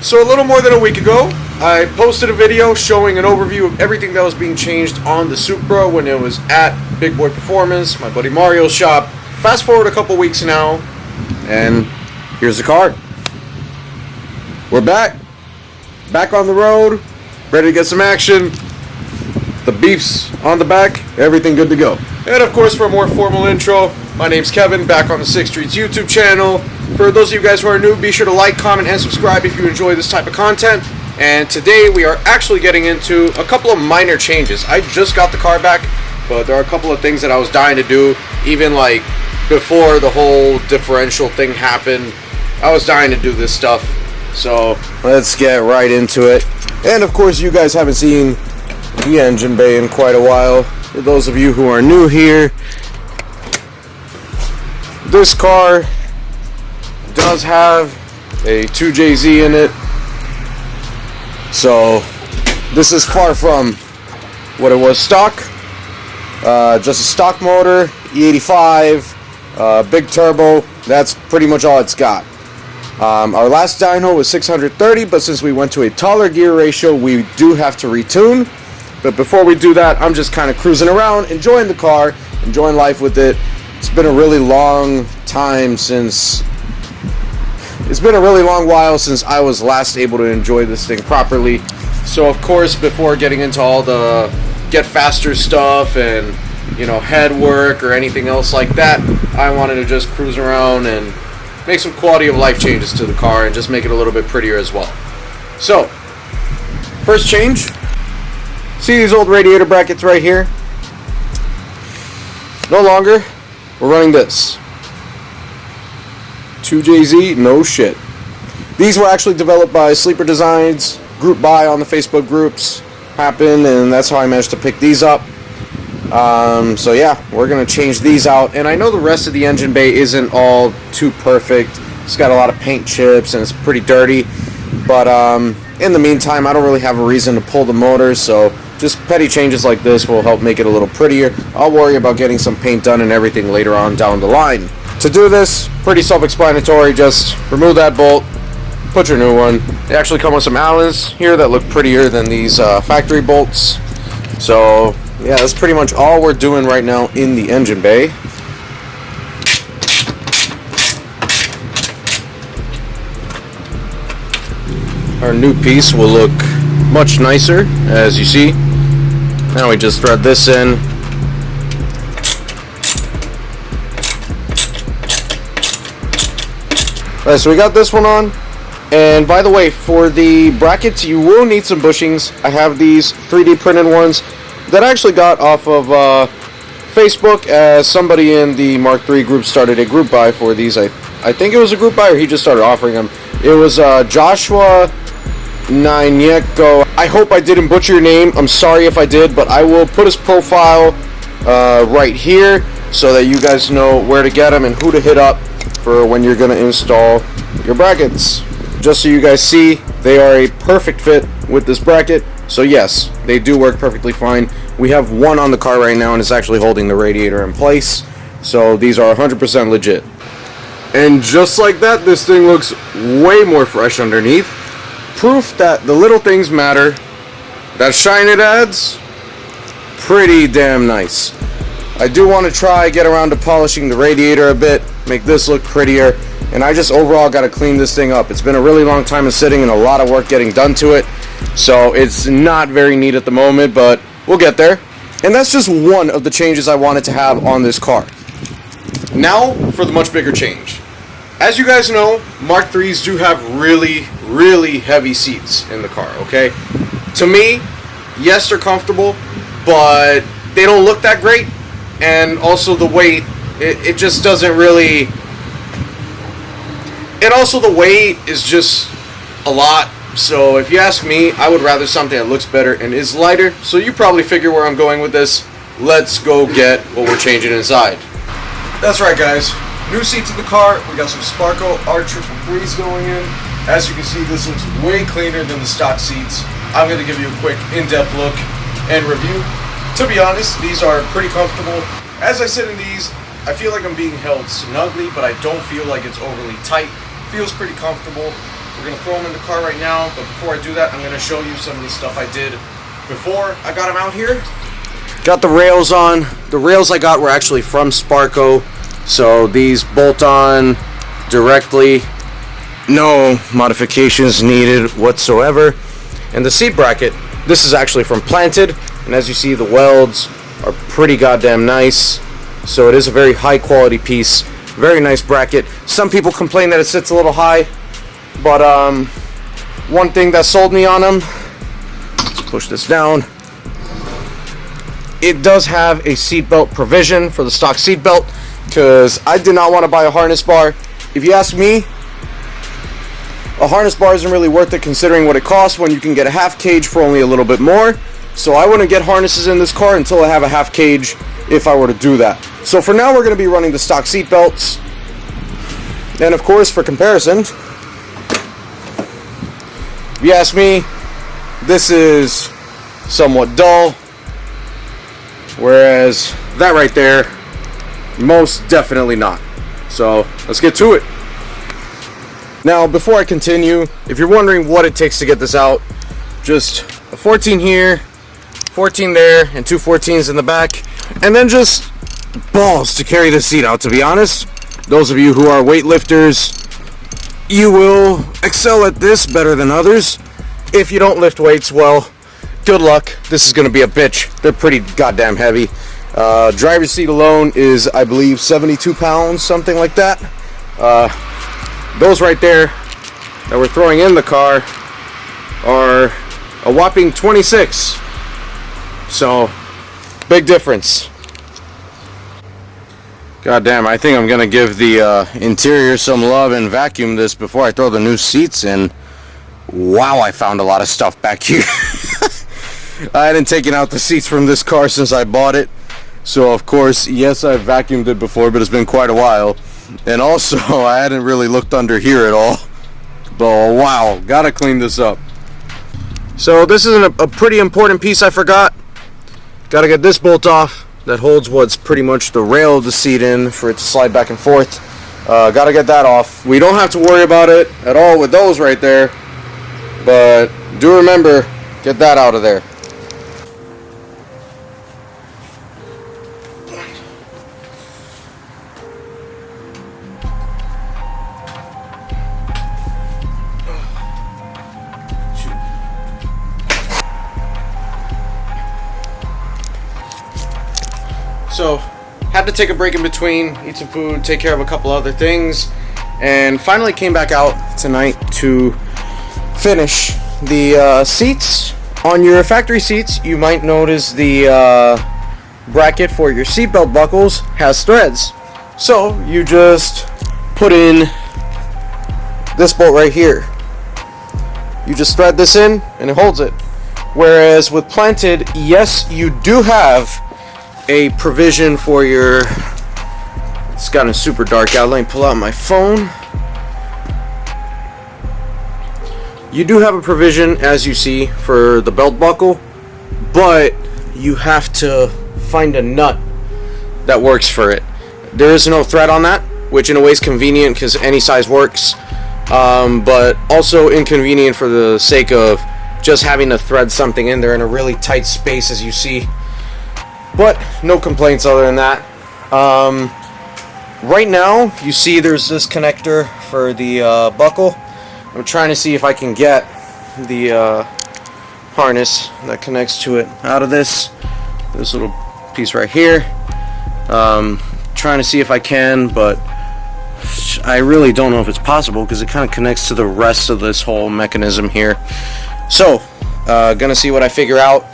So a little more than a week ago, I posted a video showing an overview of everything that was being changed on the Supra when it was at Big Boy Performance, my buddy Mario's shop. Fast forward a couple weeks now, and here's the car. We're back on the road, ready to get some action. The beef's on the back, everything good to go. And of course, for a more formal intro, my name's Kevin, back on the Sixth Streets YouTube channel. For those of you guys who are new, be sure to like, comment, and subscribe if you enjoy this type of content. And today we are actually getting into a couple of minor changes. I just got the car back, but there are a couple of things that I was dying to do, even like before the whole differential thing happened. I was dying to do this stuff. So let's get right into it. And of course, you guys haven't seen the engine bay in quite a while. For those of you who are new here, this car does have a 2JZ in it, so this is far from what it was stock. Just a stock motor, E85, big turbo. That's pretty much all it's got. Our last dyno was 630, but since we went to a taller gear ratio, we do have to retune. But before we do that, I'm just kind of cruising around, enjoying the car, enjoying life with it. It's been a really long time since... It's been a really long while since I was last able to enjoy this thing properly. So of course, before getting into all the get faster stuff and, you know, head work or anything else like that, I wanted to just cruise around and make some quality of life changes to the car and just make it a little bit prettier as well. So, first change. See these old radiator brackets right here? No longer. We're running this. 2JZ, no shit. These were actually developed by Sleeper Designs, group buy on the Facebook groups happened, and that's how I managed to pick these up. So yeah, we're gonna change these out, and I know the rest of the engine bay isn't all too perfect. It's got a lot of paint chips and it's pretty dirty, but in the meantime, I don't really have a reason to pull the motor, so just petty changes like this will help make it a little prettier. I'll worry about getting some paint done and everything later on down the line. To do this, pretty self-explanatory. Just remove that bolt, put your new one. They actually come with some Allens here that look prettier than these factory bolts. So yeah, that's pretty much all we're doing right now in the engine bay. Our new piece will look much nicer, as you see. Now we just thread this in. Alright, so we got this one on. And by the way, for the brackets, you will need some bushings. I have these 3D printed ones that I actually got off of Facebook, as somebody in the Mark III group started a group buy for these. I think it was a group buy, or he just started offering them. It was Joshua Nanyeko. I hope I didn't butcher your name. I'm sorry if I did, but I will put his profile right here so that you guys know where to get him and who to hit up for when you're going to install your brackets. Just so you guys see, they are a perfect fit with this bracket. So yes, they do work perfectly fine. We have one on the car right now, and it's actually holding the radiator in place. So these are 100% legit. And just like that, this thing looks way more fresh underneath. Proof that the little things matter. That shine it adds, pretty damn nice. I do want to get around to polishing the radiator a bit, make this look prettier, and I just overall got to clean this thing up. It's been a really long time of sitting and a lot of work getting done to it, so it's not very neat at the moment, but we'll get there. And that's just one of the changes I wanted to have on this car. Now for the much bigger change. As you guys know, Mark IIIs do have really, really heavy seats in the car, okay? To me, yes, they're comfortable, but they don't look that great. And also the weight, it just doesn't really... And also the weight is just a lot. So if you ask me, I would rather something that looks better and is lighter. So you probably figure where I'm going with this. Let's go get what we're changing inside. That's right, guys. New seats in the car. We got some Sparco R333s going in. As you can see, this looks way cleaner than the stock seats. I'm going to give you a quick in-depth look and review. To be honest, these are pretty comfortable. As I sit in these, I feel like I'm being held snugly, but I don't feel like it's overly tight. Feels pretty comfortable. We're going to throw them in the car right now, but before I do that, I'm going to show you some of the stuff I did before I got them out here. Got the rails on. The rails I got were actually from Sparco, so these bolt on directly. No modifications needed whatsoever. And the seat bracket, this is actually from Planted, and as you see, the welds are pretty goddamn nice. So it is a very high quality piece. Very nice bracket. Some people complain that it sits a little high, but one thing that sold me on them, let's push this down, it does have a seatbelt provision for the stock seatbelt, because I did not want to buy a harness bar. If you ask me, a harness bar isn't really worth it considering what it costs when you can get a half cage for only a little bit more. So I wouldn't get harnesses in this car until I have a half cage if I were to do that. So for now, we're going to be running the stock seat belts. And of course, for comparison, if you ask me, this is somewhat dull, whereas that right there, most definitely not. So let's get to it. Now, before I continue, if you're wondering what it takes to get this out, just a 14 here, 14 there, and two 14s in the back, and then just balls to carry the seat out. To be honest, those of you who are weightlifters, you will excel at this better than others. If you don't lift weights, well, good luck. This is going to be a bitch. They're pretty goddamn heavy. Driver's seat alone is, I believe, 72 pounds, something like that. Those right there that we're throwing in the car are a whopping 26. So, big difference. God damn, I think I'm going to give the interior some love and vacuum this before I throw the new seats in. Wow, I found a lot of stuff back here. I hadn't taken out the seats from this car since I bought it. So, of course, yes, I've vacuumed it before, but it's been quite a while. And also, I hadn't really looked under here at all. But wow, gotta clean this up. So this is a pretty important piece I forgot. Gotta get this bolt off that holds what's pretty much the rail of the seat in for it to slide back and forth. Gotta get that off. We don't have to worry about it at all with those right there. But do remember, get that out of there. So, had to take a break in between, eat some food, take care of a couple other things, and finally came back out tonight to finish the seats. On your factory seats, you might notice the bracket for your seatbelt buckles has threads. So, you just put in this bolt right here. You just thread this in, and it holds it. Whereas with Planted, yes, you do have a provision for your, it's gotten super dark out, let me pull out my phone. You do have a provision, as you see, for the belt buckle, but you have to find a nut that works for it. There is no thread on that, which in a way is convenient because any size works, but also inconvenient for the sake of just having to thread something in there in a really tight space, as you see. But no complaints other than that. Right now, you see there's this connector for the buckle. I'm trying to see if I can get the harness that connects to it out of this little piece right here. Trying to see if I can, but I really don't know if it's possible because it kind of connects to the rest of this whole mechanism here. So, gonna see what I figure out.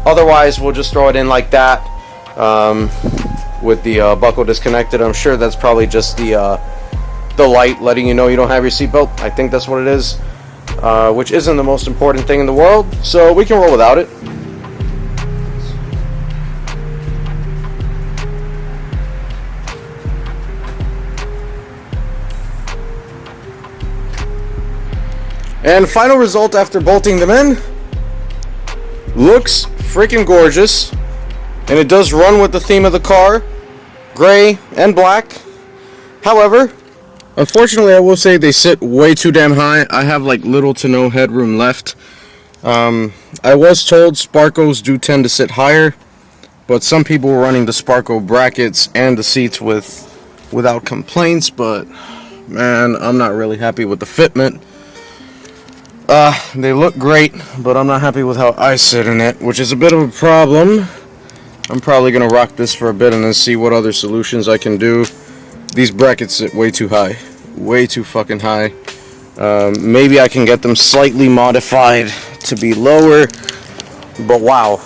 Otherwise, we'll just throw it in like that. With the buckle disconnected. I'm sure that's probably just the light letting you know you don't have your seatbelt. I think that's what it is, which isn't the most important thing in the world, so we can roll without it. And final result after bolting them in, looks freaking gorgeous. And it does run with the theme of the car, gray and black. However, Unfortunately, I will say they sit way too damn high. I have like little to no headroom left. I was told Sparcos do tend to sit higher, but some people were running the Sparco brackets and the seats without complaints, but man, I'm not really happy with the fitment. They look great, but I'm not happy with how I sit in it, which is a bit of a problem. I'm probably going to rock this for a bit and then see what other solutions I can do. These brackets sit way too high. Way too fucking high. Maybe I can get them slightly modified to be lower. But wow.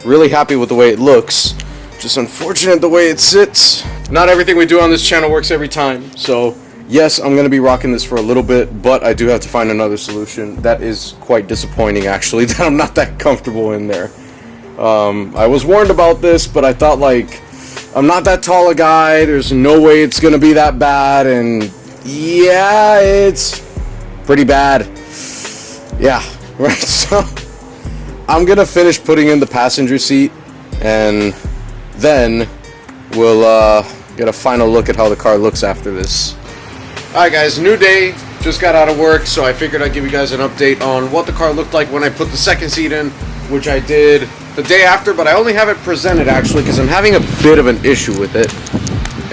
Really happy with the way it looks. Just unfortunate the way it sits. Not everything we do on this channel works every time. So yes, I'm going to be rocking this for a little bit, but I do have to find another solution. That is quite disappointing, actually, that I'm not that comfortable in there. I was warned about this, but I thought, like, I'm not that tall a guy. There's no way it's going to be that bad. And yeah, it's pretty bad. Yeah, right. So I'm going to finish putting in the passenger seat, and then we'll get a final look at how the car looks after this. Alright guys, new day, just got out of work, so I figured I'd give you guys an update on what the car looked like when I put the second seat in, which I did the day after, but I only have it presented actually because I'm having a bit of an issue with it.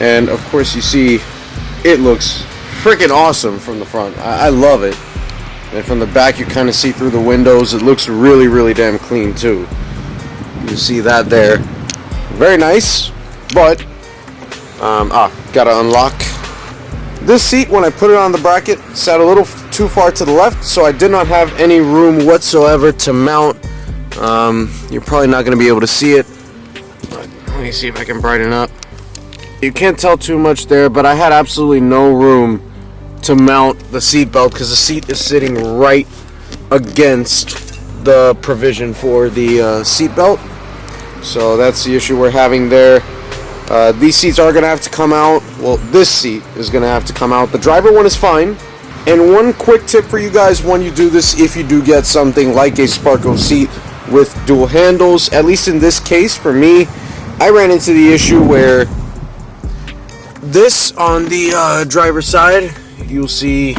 And of course you see, it looks freaking awesome from the front. I love it. And from the back you kind of see through the windows, it looks really, really damn clean too. You see that there. Very nice, but, gotta unlock. This seat, when I put it on the bracket, sat a little too far to the left, so I did not have any room whatsoever to mount. You're probably not going to be able to see it, but let me see if I can brighten up. You can't tell too much there, but I had absolutely no room to mount the seat belt because the seat is sitting right against the provision for the seat belt. So that's the issue we're having there. These seats are going to have to come out. Well, this seat is going to have to come out. The driver one is fine. And one quick tip for you guys when you do this, if you do get something like a Sparco seat with dual handles, at least in this case, for me, I ran into the issue where this on the driver's side, you'll see,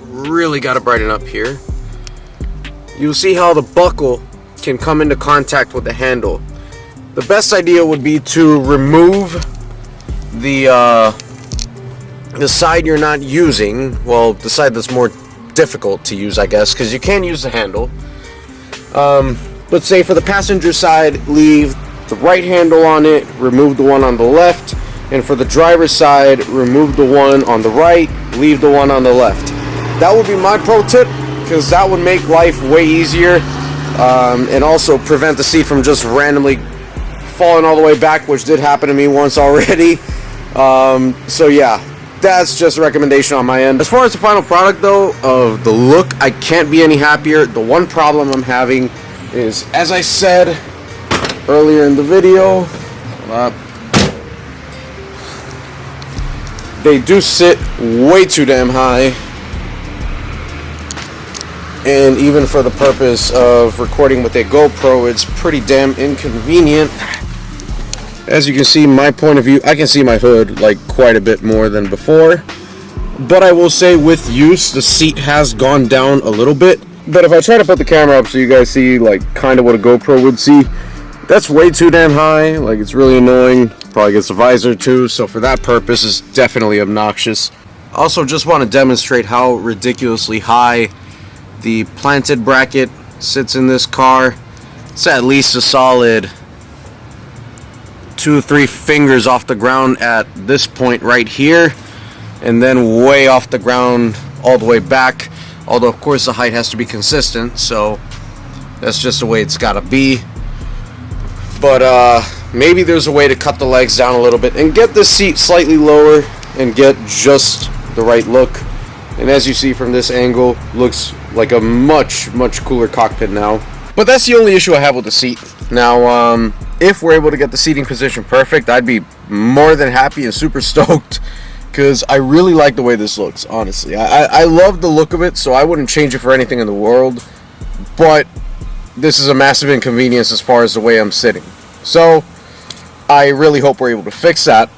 really got to brighten up here. You'll see how the buckle can come into contact with the handle. The best idea would be to remove the side you're not using. Well, the side that's more difficult to use, I guess, because you can use the handle. But say for the passenger side, leave the right handle on it, remove the one on the left, and for the driver's side, remove the one on the right, leave the one on the left. That would be my pro tip, because that would make life way easier, and also prevent the seat from just randomly falling all the way back, which did happen to me once already. So yeah, that's just a recommendation on my end. As far as the final product though, of the look, I can't be any happier. The one problem I'm having is, as I said earlier in the video, they do sit way too damn high. And even for the purpose of recording with a GoPro, it's pretty damn inconvenient. As you can see, my point of view, I can see my hood like quite a bit more than before. But I will say, with use, the seat has gone down a little bit. But if I try to put the camera up so you guys see like kind of what a GoPro would see, that's way too damn high. Like, it's really annoying. Probably gets the visor too, so for that purpose, it's definitely obnoxious. Also, just want to demonstrate how ridiculously high the planted bracket sits in this car. It's at least a solid 2 or 3 fingers off the ground at this point right here, and then way off the ground all the way back. Although of course the height has to be consistent, so that's just the way it's gotta be. But maybe there's a way to cut the legs down a little bit and get this seat slightly lower and get just the right look. And as you see from this angle, looks like a much cooler cockpit now. But that's the only issue I have with the seat. Now, if we're able to get the seating position perfect, I'd be more than happy and super stoked, because I really like the way this looks, honestly. I love the look of it, so I wouldn't change it for anything in the world. But this is a massive inconvenience as far as the way I'm sitting. So I really hope we're able to fix that.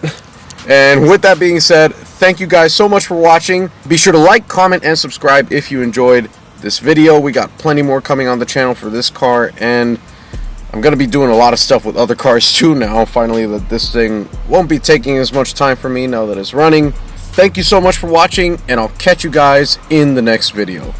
And with that being said, thank you guys so much for watching. Be sure to like, comment, and subscribe if you enjoyed this video. We got plenty more coming on the channel for this car, and I'm going to be doing a lot of stuff with other cars too now, finally, that this thing won't be taking as much time for me now that it's running. Thank you so much for watching, and I'll catch you guys in the next video.